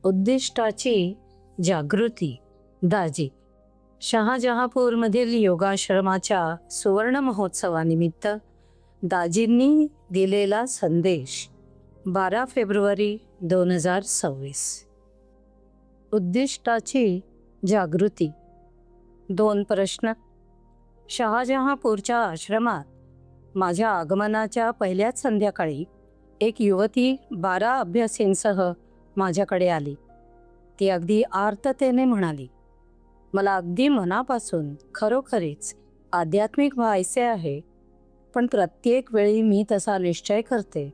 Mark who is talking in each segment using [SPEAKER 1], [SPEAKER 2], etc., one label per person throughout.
[SPEAKER 1] उद्दिष्टाची जागृती. दाजी. शहाजहापूरमधील योगाश्रमाच्या सुवर्ण महोत्सवानिमित्त दाजींनी दिलेला संदेश. 12 फेब्रुवारी 2026. उद्दिष्टाची जागृती. 2 प्रश्न. शहाजहापूरच्या आश्रमात माझ्या आगमनाच्या पहिल्याच संध्याकाळी एक युवती 12 अभ्यासींसह माझ्याकडे आली. ती अगदी आर्ततेने म्हणाली, मला अगदी मनापासून खरोखरीच आध्यात्मिक व्हायचे आहे, पण प्रत्येक वेळी मी तसा निश्चय करते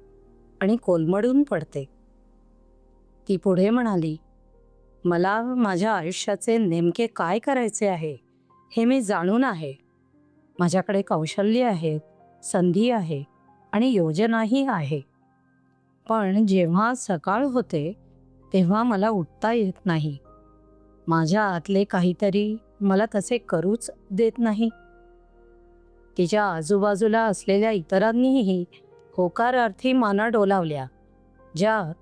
[SPEAKER 1] आणि कोलमडून पडते. ती पुढे म्हणाली, मला माझ्या आयुष्याचे नेमके काय करायचे आहे हे मी जाणून आहे. माझ्याकडे कौशल्य आहेत, संधी आहे आणि योजनाही आहे. पण जेव्हा सकाळ होते तेव्हा मला उठता येत नाही. माझ्या आतले काहीतरी मला तसे करूच देत नाही. तिच्या आजूबाजूला असलेल्या इतरांनीही होकारार्थी माना डोलावल्या, ज्यात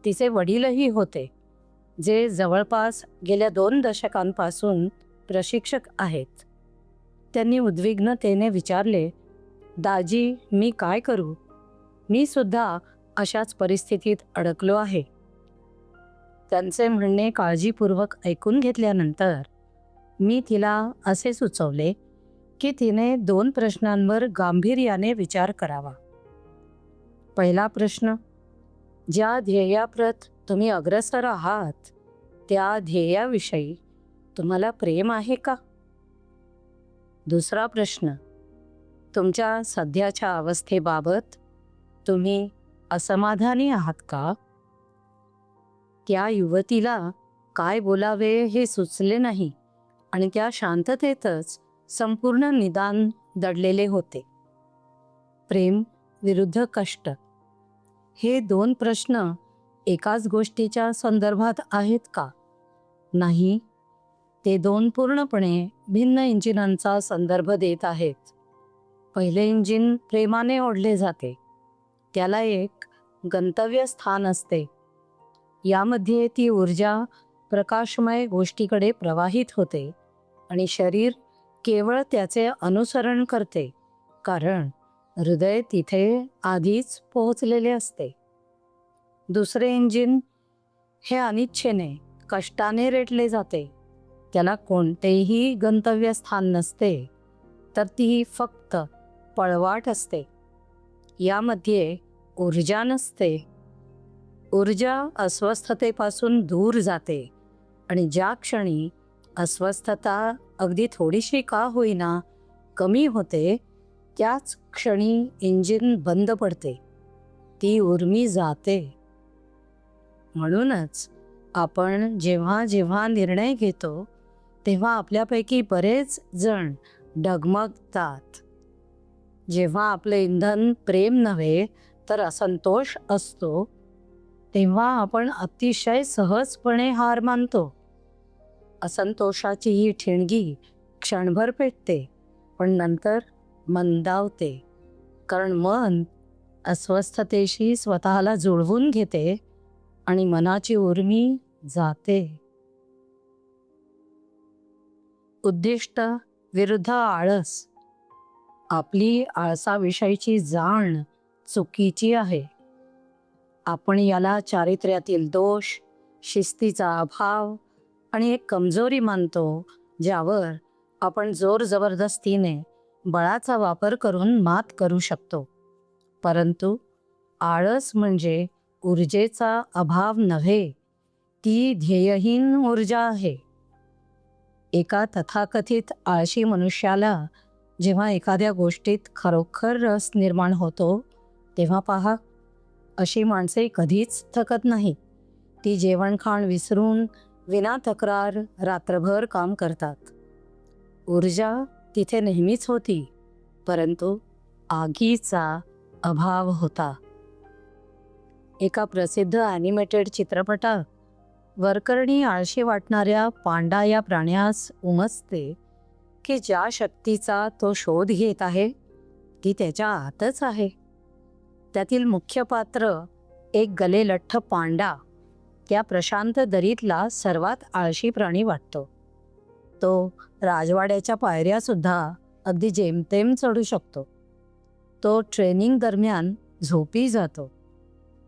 [SPEAKER 1] तिचे वडीलही होते, जे जवळपास गेल्या 2 दशकांपासून प्रशिक्षक आहेत. त्यांनी उद्विग्नतेने विचारले, दाजी, मी काय करू? मी सुद्धा अशाच परिस्थितीत अडकलो आहे. त्यांचे म्हणणे काळजीपूर्वक ऐकून घेतल्यानंतर मी तिला असे सुचवले की तिने 2 प्रश्नांवर गांभीर्याने विचार करावा. पहिला प्रश्न, ज्या ध्येयाप्रत तुम्ही अग्रसर आहात त्या ध्येयाविषयी तुम्हाला प्रेम आहे का? दुसरा प्रश्न, तुमच्या सध्याच्या अवस्थेबाबत तुम्ही असमाधानी आहात का? त्या युवतीला काय बोलावे हे सुचले नाही आणि त्या शांततेतच संपूर्ण निदान दडलेले होते. प्रेम विरुद्ध कष्ट, हे 2 प्रश्न एकाच गोष्टीच्या संदर्भात आहेत का? नाही, ते 2 पूर्णपणे भिन्न इंजिनांचा संदर्भ देत आहेत. पहिले इंजिन प्रेमाने ओढले जाते, त्याला एक गंतव्यस्थान असते. यामध्ये ती ऊर्जा प्रकाशमय गोष्टीकडे प्रवाहित होते आणि शरीर केवळ त्याचे अनुसरण करते, कारण हृदय तिथे आधीच पोहोचलेले असते. दुसरे इंजिन हे अनिच्छेने, कष्टाने रेटले जाते. त्याला कोणतेही गंतव्यस्थान नसते, तर ती फक्त पळवाट असते. यामध्ये ऊर्जा नसते. ऊर्जा अस्वस्थतेपासून दूर जाते आणि ज्या क्षणी अस्वस्थता अगदी थोडीशी का होईना कमी होते, त्याच क्षणी इंजिन बंद पडते. ती उर्मी जाते. म्हणूनच आपण जेव्हा जेव्हा निर्णय घेतो तेव्हा आपल्यापैकी बरेच जण डगमगतात. जेव्हा आपले इंधन प्रेम नव्हे तर असंतोष असतो, तेव्हा आपण अतिशय सहजपणे हार मानतो. असंतोषाची ही ठिणगी क्षणभर पेटते, पण नंतर मंदावते, कारण मन अस्वस्थतेशी स्वतःला जुळवून घेते आणि मनाची उर्मी जाते. उद्दिष्ट विरुद्ध आळस. आपली आळसाविषयीची जाण चुकीची आहे. आपण याला चारित्र्यातील दोष, शिस्तीचा अभाव आणि एक कमजोरी मानतो, ज्यावर आपण जोर जबरदस्तीने बळाचा वापर करून मात करू शकतो. परंतु आळस म्हणजे ऊर्जेचा अभाव नव्हे, ती ध्येयहीन ऊर्जा आहे. एका तथाकथित आळशी मनुष्याला जेव्हा एखाद्या गोष्टीत खरोखर रस निर्माण होतो तेव्हा पहा, अशी माणसे कधीच थकत नाहीत. ती जेवणखाण विसरून विना तक्रार रात्रभर काम करतात. ऊर्जा तिथे नेहमीच होती, परंतु आगीचा अभाव होता. एका प्रसिद्ध ॲनिमेटेड चित्रपटात वरकरणी आळशी वाटणाऱ्या पांडा या प्राण्यास उमजते की ज्या शक्तीचा तो शोध घेत आहे ती त्याच्या आतच आहे. त्यातील मुख्य पात्र एक गलेलठ्ठ पांडा, त्या प्रशांत दरीतला सर्वात आळशी प्राणी वाटतो. तो राजवाड्याच्या पायऱ्या सुद्धा अगदी जेमतेम चढू शकतो. तो ट्रेनिंग दरम्यान झोपी जातो.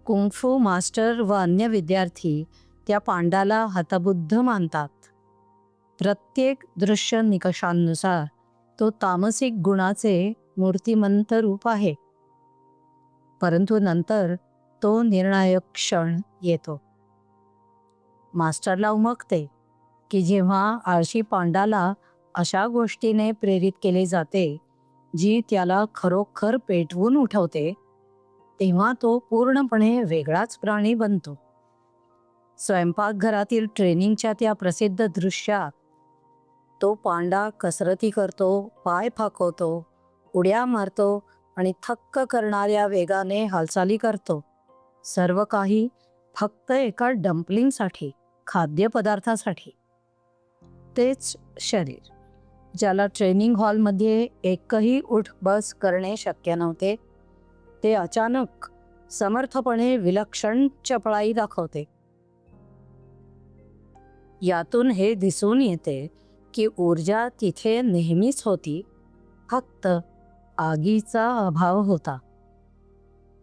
[SPEAKER 1] कुंगफू मास्टर व अन्य विद्यार्थी त्या पांडाला हतबुद्ध मानतात. प्रत्येक दृश्य निकषांनुसार तो तामसिक गुणाचे मूर्तिमंत रूप आहे. परंतु नंतर तो निर्णायक क्षण येतो. मास्टरला उमगते की जेव्हा आळशी पांडाला अशा गोष्टीने प्रेरित केले जाते जी त्याला खरोखर पेटवून उठवते, तेव्हा तो पूर्णपणे वेगळाच प्राणी बनतो. स्वयंपाकघरातील ट्रेनिंगच्या त्या प्रसिद्ध दृश्यात तो पांडा कसरती करतो, पाय फाकवतो, उड्या मारतो आणि थक्क करणाऱ्या वेगाने हालचाली करतो. सर्व काही फक्त एका डम्पलिंगसाठी, खाद्यपदार्थासाठी. तेच शरीर ज्याला ट्रेनिंग हॉलमध्ये एकही उठ-बस करणे शक्य नव्हते, ते अचानक समर्थपणे विलक्षण चपळाई दाखवते. यातून हे दिसून येते की ऊर्जा तिथे नेहमीच होती, फक्त आगीचा अभाव होता.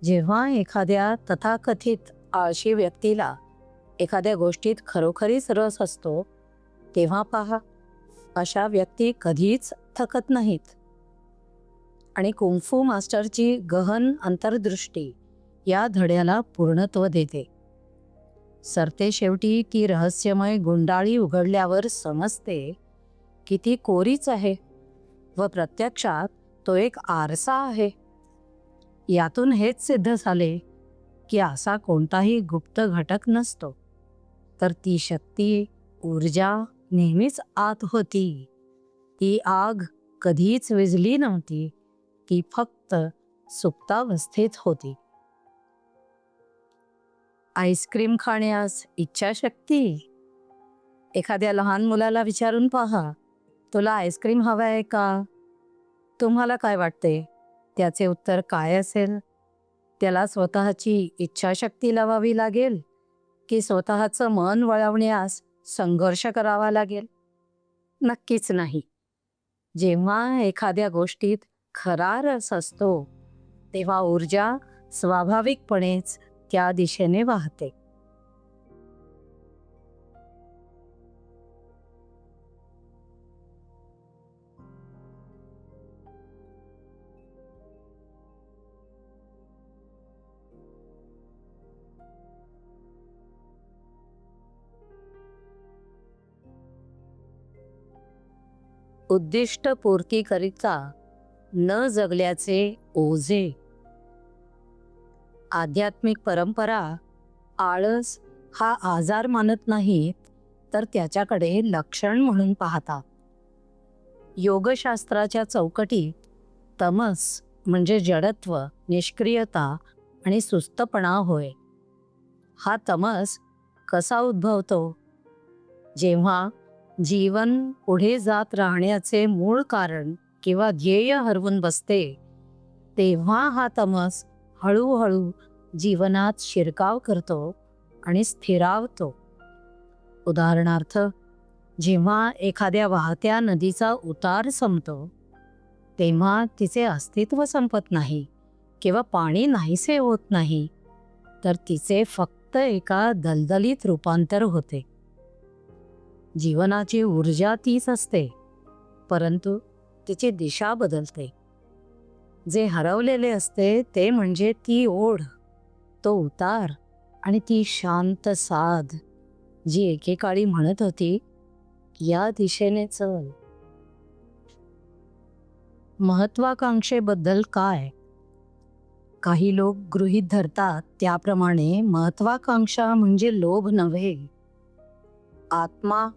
[SPEAKER 1] जेव्हा एखाद्या तथाकथित आळशी व्यक्तीला एखाद्या गोष्टीत खरोखरीच रस असतो, तेव्हा पहा, अशा व्यक्ती कधीच थकत नाहीत. आणि कुंगफू मास्टरची गहन अंतर्दृष्टी या धड्याला पूर्णत्व देते. सरतेशेवटी ती रहस्यमय गुंडाळी उघडल्यावर समजते की ती कोरीच आहे व प्रत्यक्षात तो एक आरसा आहे. यातून हेच सिद्ध झाले की असा कोणताही गुप्त घटक नसतो, तर ती शक्ती, ऊर्जा नेहमीच आत होती. ती आग कधीच विझली नव्हती, ती फक्त सुप्तावस्थेत होती. आईस्क्रीम खाण्यास इच्छाशक्ती? एखाद्या लहान मुलाला विचारून पहा, तुला आईस्क्रीम हवं आहे का? तुम्हाला काय वाटते, त्याचे उत्तर काय असेल? त्याला स्वतःची इच्छाशक्ती लावावी लागेल की स्वतःचं मन वळवण्यास संघर्ष करावा लागेल? नक्कीच नाही. जेव्हा एखाद्या गोष्टीत खरा रस असतो, तेव्हा ऊर्जा स्वाभाविकपणेच त्या दिशेने वाहते. उद्दिष्टपूर्तीकरिता न जगल्याचे ओझे. आध्यात्मिक परंपरा आळस हा आजार मानत नाहीत, तर त्याच्याकडे लक्षण म्हणून पाहतात. योगशास्त्राच्या चौकटीत तमस म्हणजे जडत्व, निष्क्रियता आणि सुस्तपणा होय. हा तमस कसा उद्भवतो? जेव्हा जीवन पुढे जात राहण्याचे मूळ कारण किंवा ध्येय हरवून बसते, तेव्हा हा तमस हळूहळू जीवनात शिरकाव करतो आणि स्थिरावतो. उदाहरणार्थ, जेव्हा एखाद्या वाहत्या नदीचा उतार संपतो, तेव्हा तिचे अस्तित्व संपत नाही किंवा पाणी नाहीसे होत नाही, तर तिचे फक्त एका दलदलीत रूपांतर होते. जीवनाची ऊर्जा तीच असते, परंतु तिची दिशा बदलते. जे हरवलेले असते ते म्हणजे ती ओढ, तो उतार आणि ती शांत साध, जी एकेकाळी म्हणत होती, या दिशेने चल. महत्वाकांक्षेबद्दल काय? काही लोक गृहीत धरतात त्याप्रमाणे महत्वाकांक्षा म्हणजे लोभ नव्हे. आत्मा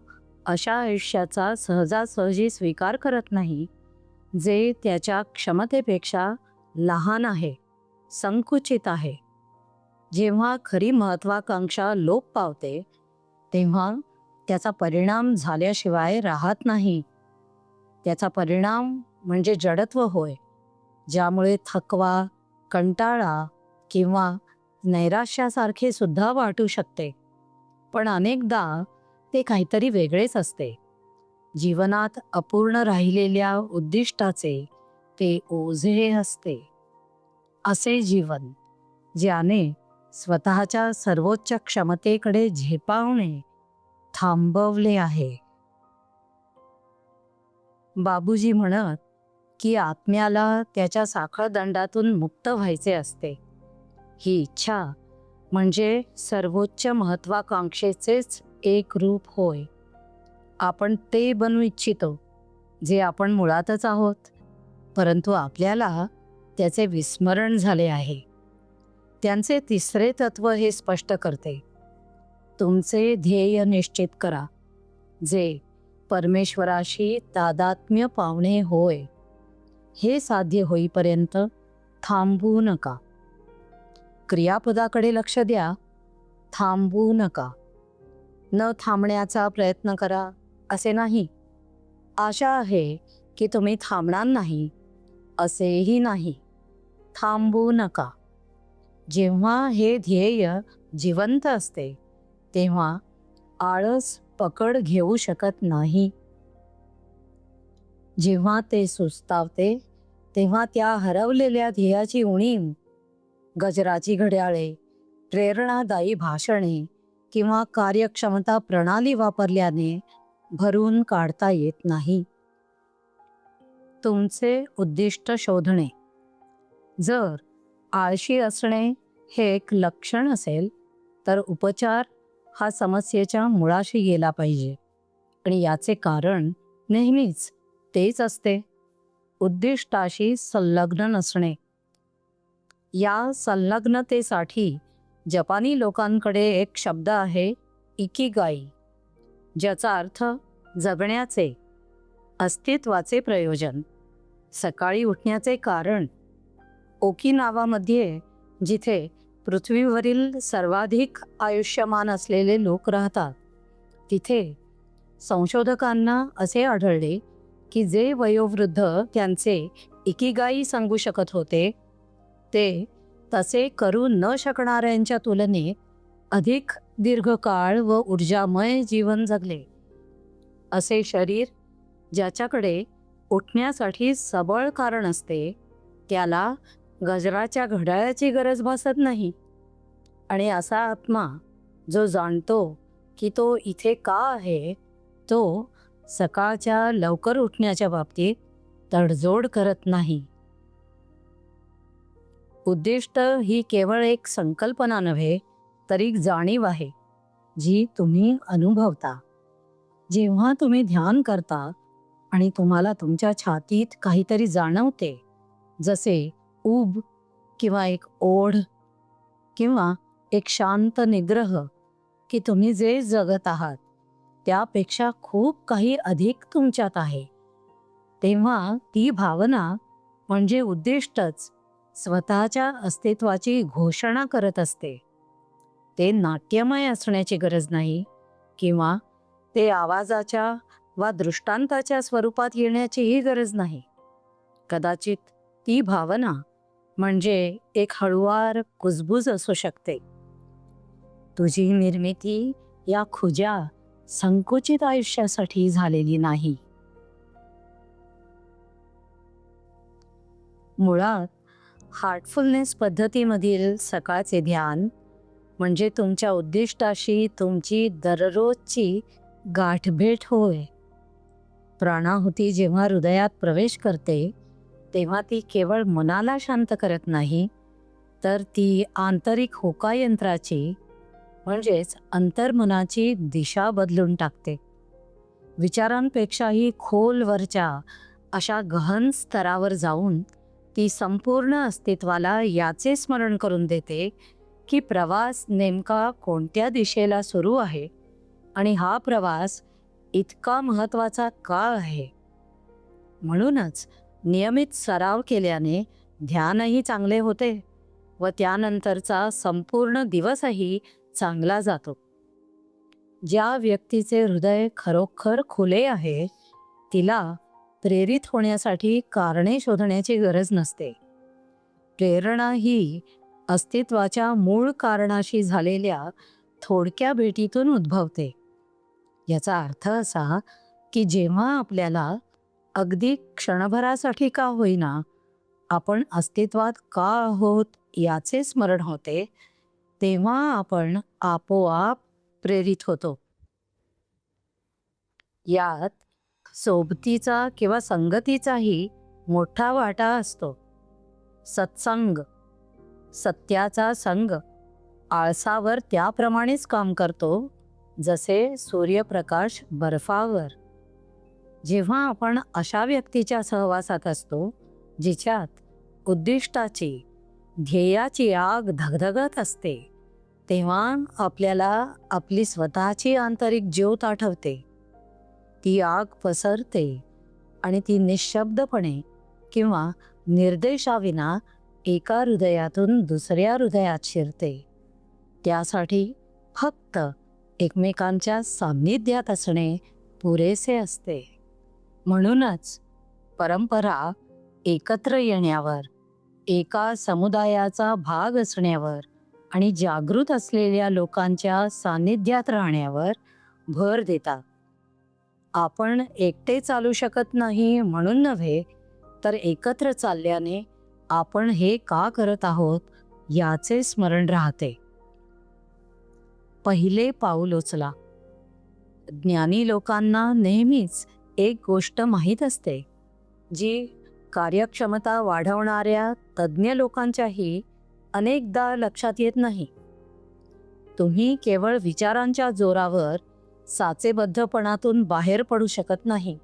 [SPEAKER 1] अशा आयुष्याचा सहजासहजी स्वीकार करत नाही जे त्याच्या क्षमतेपेक्षा लहान आहे, संकुचित आहे. जेव्हा खरी महत्वाकांक्षा लोप पावते, तेव्हा त्याचा परिणाम झाल्याशिवाय राहत नाही. त्याचा परिणाम म्हणजे जडत्व होय, ज्यामुळे थकवा, कंटाळा किंवा नैराश्यासारखे सुद्धा वाटू शकते. पण अनेकदा ते काहीतरी वेगळेच असते. जीवनात अपूर्ण राहिलेल्या उद्दिष्टाचे ते ओझे असते. असे जीवन ज्याने स्वतःच्या सर्वोच्च क्षमतेकडे झेपावणे थांबवले आहे. बाबूजी म्हणत की आत्म्याला त्याच्या साखळदंडातून मुक्त व्हायचे असते. ही इच्छा म्हणजे सर्वोच्च महत्वाकांक्षेचेच एक रूप होय. आपण ते बनू इच्छितो जे आपण मुळातच आहोत, परंतु आपल्याला त्याचे विस्मरण झाले आहे. त्यांचे तिसरे तत्व हे स्पष्ट करते: तुमचे ध्येय निश्चित करा, जे परमेश्वराशी तादात्म्य पावणे होय. हे साध्य होईपर्यंत थांबू नका. क्रियापदाकडे लक्ष द्या, थांबू नका. न थांबण्याचा प्रयत्न करा असे नाही. आशा आहे की तुम्ही थांबणार नाही असेही नाही. थांबू नका. जेव्हा हे ध्येय जिवंत असते तेव्हा आळस पकड घेऊ शकत नाही. जेव्हा ते सुस्तावते तेव्हा त्या हरवलेल्या ध्येयाची उणीव गजराची घड्याळे, प्रेरणादायी भाषणे किंवा कार्यक्षमता प्रणाली वापरल्याने भरून काढता येत नाही. तुमचे उद्दिष्ट शोधणे. जर आळशी असणे हे एक लक्षण असेल तर उपचार हा समस्येच्या मुळाशी गेला पाहिजे. आणि याचे कारण नेहमीच तेच असते: उद्दिष्टाशी संलग्न नसणे. या संलग्नतेसाठी जपानी लोकांकडे एक शब्द आहे, इकिगाई, ज्याचा अर्थ जगण्याचे, अस्तित्वाचे प्रयोजन, सकाळी उठण्याचे कारण. ओकिनावामध्ये, जिथे पृथ्वीवरील सर्वाधिक आयुष्यमान असलेले लोक राहतात, तिथे संशोधकांना असे आढळले की जे वयोवृद्ध त्यांचे इकिगाई सांगू शकत होते ते तसे करू न शकणाऱ्यांच्या तुलनेत अधिक दीर्घकाळ व ऊर्जामय जीवन जगले. असे शरीर ज्याच्याकडे उठण्यासाठी सबळ कारण असते त्याला गजराच्या घड्याळाची गरज भासत नाही. आणि असा आत्मा जो जाणतो की तो इथे का आहे, तो सकाळच्या लवकर उठण्याच्या बाबतीत तडजोड करत नाही. उद्दिष्ट ही केवळ एक संकल्पना नव्हे तर एक जाणीव आहे जी तुम्ही अनुभवता. जेव्हा तुम्ही ध्यान करता आणि तुम्हाला तुमच्या छातीत काहीतरी जाणवते, जसे ऊब किंवा एक ओढ किंवा एक शांत निग्रह, की तुम्ही जे जगत आहात त्यापेक्षा खूप काही अधिक तुमच्यात आहे, तेव्हा ती भावना म्हणजे उद्दिष्टच स्वतःच्या अस्तित्वाची घोषणा करत असते. ते नाट्यमय असण्याची गरज नाही किंवा ते आवाजाच्या वा दृष्टांताच्या स्वरूपात येण्याचीही गरज नाही. कदाचित ती भावना म्हणजे एक हळुवार कुजबूज असू शकते. तुझी निर्मिती या खुज्या संकुचित आयुष्यासाठी झालेली नाही. मुळात हार्टफुलनेस पद्धतीमधील सकाळचे ध्यान म्हणजे तुमच्या उद्दिष्टाशी तुमची दररोजची गाठभेट होय. प्राणाहुती जेव्हा हृदयात प्रवेश करते तेव्हा ती केवळ मनाला शांत करत नाही, तर ती आंतरिक होकायंत्राची म्हणजेच अंतर्मनाची दिशा बदलून टाकते. विचारांपेक्षाही खोलवरच्या अशा गहन स्तरावर जाऊन ती संपूर्ण अस्तित्वाला याचे स्मरण करून देते की प्रवास नेमका कोणत्या दिशेला सुरू आहे आणि हा प्रवास इतका महत्त्वाचा का आहे. म्हणूनच नियमित सराव केल्याने ध्यानही चांगले होते व त्यानंतरचा संपूर्ण दिवसही चांगला जातो. ज्या व्यक्तीचे हृदय खरोखर खुले आहे तिला प्रेरित होण्यासाठी कारणे शोधण्याची गरज नसते. प्रेरणा ही अस्तित्वाच्या मूळ कारणाशी झालेल्या थोडक्या भेटीतून उद्भवते. याचा अर्थ असा की जेव्हा आपल्याला अगदी क्षणभरासाठी का होईना आपण अस्तित्वात का आहोत याचे स्मरण होते, तेव्हा आपण आपोआप प्रेरित होतो. यात सोबतीचा किंवा संगतीचाही मोठा वाटा असतो. सत्संग, सत्याचा संग आळसावर त्याप्रमाणेच काम करतो जसे सूर्यप्रकाश बर्फावर. जेव्हा आपण अशा व्यक्तीच्या सहवासात असतो जिच्यात उद्दिष्टाची, ध्येयाची आग धगधगत असते, तेव्हा आपल्याला आपली स्वतःची आंतरिक ज्योत आठवते. ती आग पसरते आणि ती निशब्दपणे किंवा निर्देशाविना एका हृदयातून दुसऱ्या हृदयात शिरते. त्यासाठी फक्त एकमेकांच्या सान्निध्यात असणे पुरेसे असते. म्हणूनच परंपरा एकत्र येण्यावर, एका समुदायाचा भाग असण्यावर आणि जागृत असलेल्या लोकांच्या सान्निध्यात राहण्यावर भर देतात. आपण एकटे चालू शकत नाही म्हणून नव्हे, तर एकत्र चालल्याने आपण हे का करत आहोत याचे स्मरण राहते. पहिले पाऊल उचला. ज्ञानी लोकांना नेहमीच एक गोष्ट माहीत असते, जी कार्यक्षमता वाढवणाऱ्या तज्ज्ञ लोकांच्याही अनेकदा लक्षात येत नाही. तुम्ही केवळ विचारांच्या जोरावर साचेबद्धपणातून बाहेर पडू शकत नाही.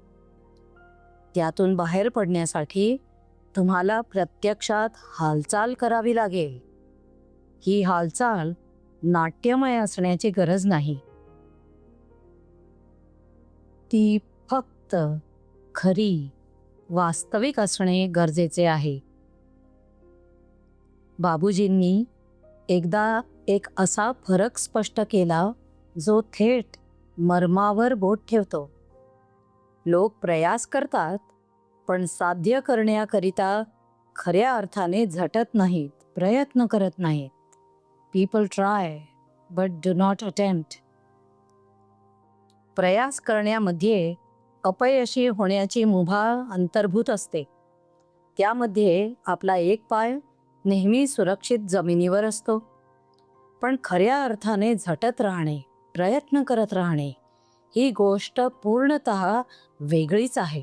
[SPEAKER 1] त्यातून बाहेर पडण्यासाठी तुम्हाला प्रत्यक्षात हालचाल करावी लागेल. ही हालचाल नाट्यमय असण्याची गरज नाही. ती फक्त खरी, वास्तविक असणे गरजेचे आहे. बाबूजींनी एकदा एक असा फरक स्पष्ट केला जो थेट मर्मावर बोट ठेवतो. लोक प्रयास करतात, पण साध्य करण्याकरिता खऱ्या अर्थाने झटत नाहीत, प्रयत्न करत नाहीत. People try, but do not attempt. प्रयास करण्यामध्ये अपयशी होण्याची मुभा अंतर्भूत असते. त्यामध्ये आपला एक पाय नेहमी सुरक्षित जमिनीवर असतो. पण खऱ्या अर्थाने झटत राहणे, प्रयत्न करत राहणे ही गोष्ट पूर्णतः वेगळीच आहे.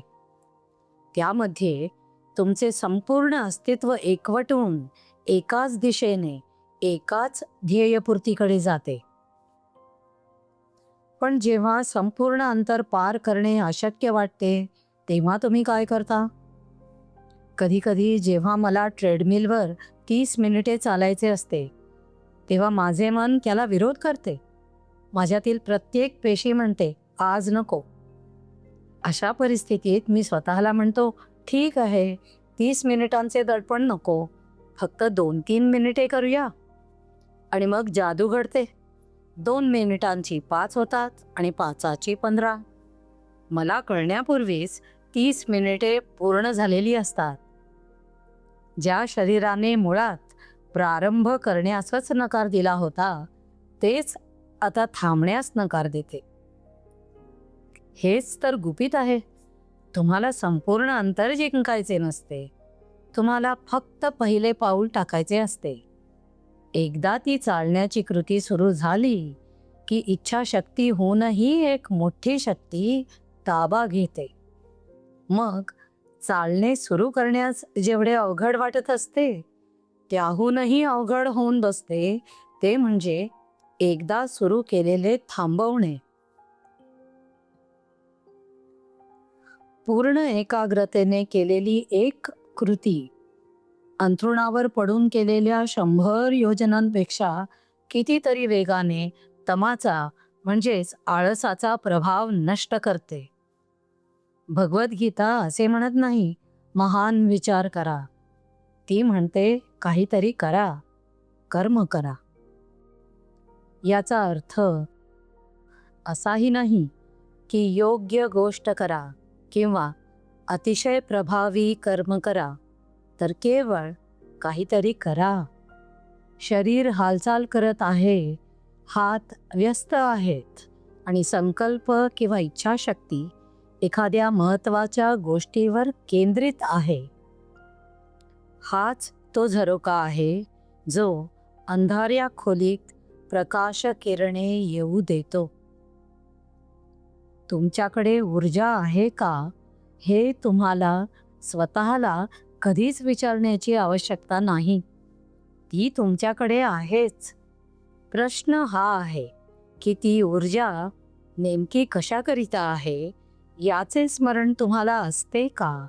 [SPEAKER 1] त्यामध्ये तुमचे संपूर्ण अस्तित्व एकवटून एकाच दिशेने, एकाच ध्येयपूर्तीकडे जाते. पण जेव्हा संपूर्ण अंतर पार करणे अशक्य वाटते, तेव्हा तुम्ही काय करता? कधीकधी जेव्हा मला ट्रेडमिलवर 30 मिनिटे चालायचे असते, तेव्हा माझे मन त्याला विरोध करते. माझ्यातील प्रत्येक पेशी म्हणते, आज नको. अशा परिस्थितीत मी स्वतःला म्हणतो, ठीक आहे, 30 मिनिटांचे दडपण नको, फक्त 2-3 मिनिटे करूया. आणि मग जादू घडते. 2 मिनिटांची 5 होतात आणि 5ची 15. मला कळण्यापूर्वीच 30 मिनिटे पूर्ण झालेली असतात. ज्या शरीराने मुळात प्रारंभ करण्यासच नकार दिला होता, तेच आता थांबण्यास नकार देते. हेच तर गुपित आहे. तुम्हाला संपूर्ण अंतर जिंकायचे नसते, तुम्हाला फक्त पहिले पाऊल टाकायचे असते. एकदा ती चालण्याची कृती सुरू झाली की इच्छाशक्ती होऊनही एक मोठी शक्ती ताबा घेते. मग चालणे सुरू करण्यास जेवढे अवघड वाटत असते, त्याहूनही अवघड होऊन बसते ते म्हणजे एकदा सुरू केलेले थांबवणे. पूर्ण एकाग्रतेने केलेली एक कृती अंथरुणावर पडून केलेल्या 100 योजनांपेक्षा कितीतरी वेगाने तमाचा म्हणजेच आळसाचा प्रभाव नष्ट करते. भगवद्गीता असे म्हणत नाही, महान विचार करा. ती म्हणते, काहीतरी करा, कर्म करा. याचा अर्थ असाही नाही की योग्य गोष्ट करा किंवा अतिशय प्रभावी कर्म करा, तर केवळ काहीतरी करा. शरीर हालचाल करत आहे हात व्यस्त आहेत आणि संकल्प किंवा इच्छाशक्ती एखाद्या महत्त्वाच्या गोष्टीवर केंद्रित आहे. हाच तो झरोका आहे जो अंधाऱ्या खोलीत प्रकाश किरणे येऊ देतो. तुमच्याकडे ऊर्जा आहे का हे तुम्हाला स्वतःला कधीच विचारण्याची आवश्यकता नाही. ती तुमच्याकडे आहेच. प्रश्न हा आहे की ती ऊर्जा नेमकी कशाकरिता आहे याचे स्मरण तुम्हाला असते का?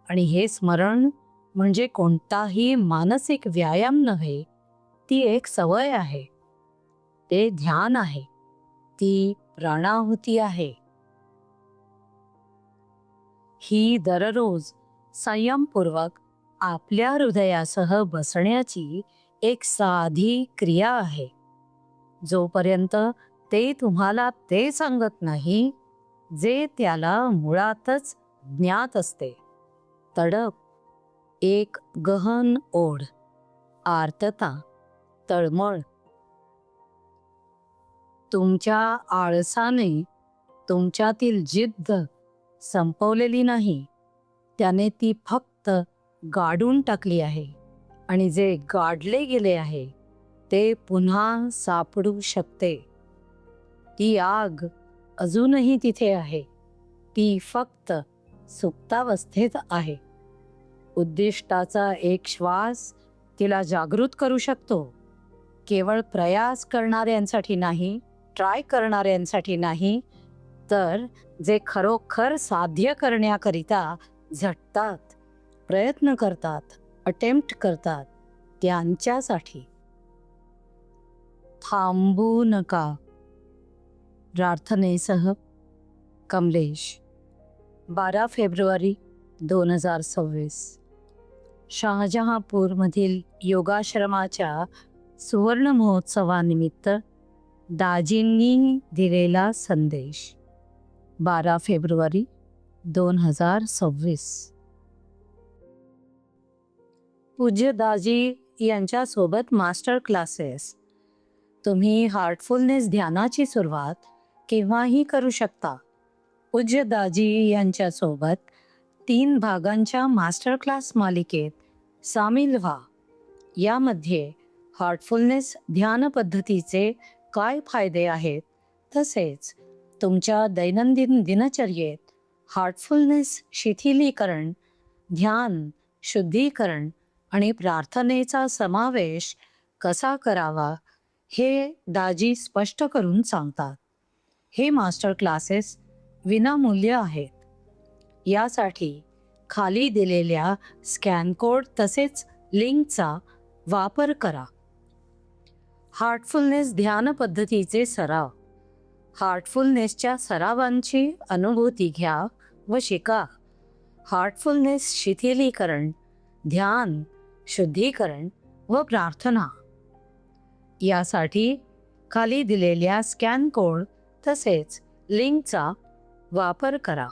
[SPEAKER 1] आणि हे स्मरण म्हणजे कोणताही मानसिक व्यायाम नव्हे, ती एक सवय आहे. ते ध्यान आहे. ती प्राणाहुती आहे. ही दररोज संयमपूर्वक आपल्या हृदयासह बसण्याची एक साधी क्रिया आहे. जोपर्यंत ते तुम्हाला ते सांगत नाही जे त्याला मुळातच ज्ञात असते. तडप, एक गहन ओढ, आर्तता, तळमळ. तुमच्या आळसाने तुमच्यातील जिद्द संपवलेली नाही. त्याने ती फक्त गाडून टाकली आहे आणि जे गाडले गेले आहे ते पुन्हा सापडू शकते. ती आग अजूनही तिथे आहे. ती फक्त सुप्तावस्थेत आहे. उद्दिष्टाचा एक श्वास तिला जागृत करू शकतो. केवळ प्रयास करणाऱ्यांसाठी नाही, ट्राय करणाऱ्यांसाठी नाही, तर जे खरोखर साध्य करण्याकरिता झटतात, प्रयत्न करतात, अटेम्प्ट करतात त्यांच्यासाठी. थांबू नका. प्रार्थनेसह कमलेश. 12 फेब्रुवारी 2026. शहाजहांपूरमधील योगाश्रमाच्या सुवर्ण महोत्सवानिमित्त दाजींनी दिलेला संदेश. 12 फेब्रुवारी 2026. पूज्य दाजी यांच्यासोबत मास्टर क्लासेस. तुम्ही हार्टफुलनेस ध्यानाची सुरुवात केव्हाही करू शकता. पूज्य दाजी यांच्यासोबत 3 भागांच्या मास्टर क्लास मालिकेत सामील व्हा. यामध्ये हार्टफुलनेस ध्यान पद्धतीचे काय फायदे आहेत, तसेच तुमच्या दैनंदिन दिनचर्येत हार्टफुलनेस शिथिलीकरण, ध्यान, शुद्धीकरण आणि प्रार्थनेचा समावेश कसा करावा हे दाजी स्पष्ट करून सांगतात. हे मास्टर क्लासेस विनामूल्य आहेत. यासाठी खाली दिलेल्या स्कॅन कोड तसेच लिंकचा वापर करा. हार्टफुलनेस ध्यान पद्धतीचे सराव. हार्टफुलनेसच्या सरावांची अनुभूती घ्या व शिका. हार्टफुलनेस शिथिलीकरण, ध्यान, शुद्धीकरण व प्रार्थना. यासाठी खाली दिलेल्या स्कॅन कोड तसेच लिंकचा वापर करा.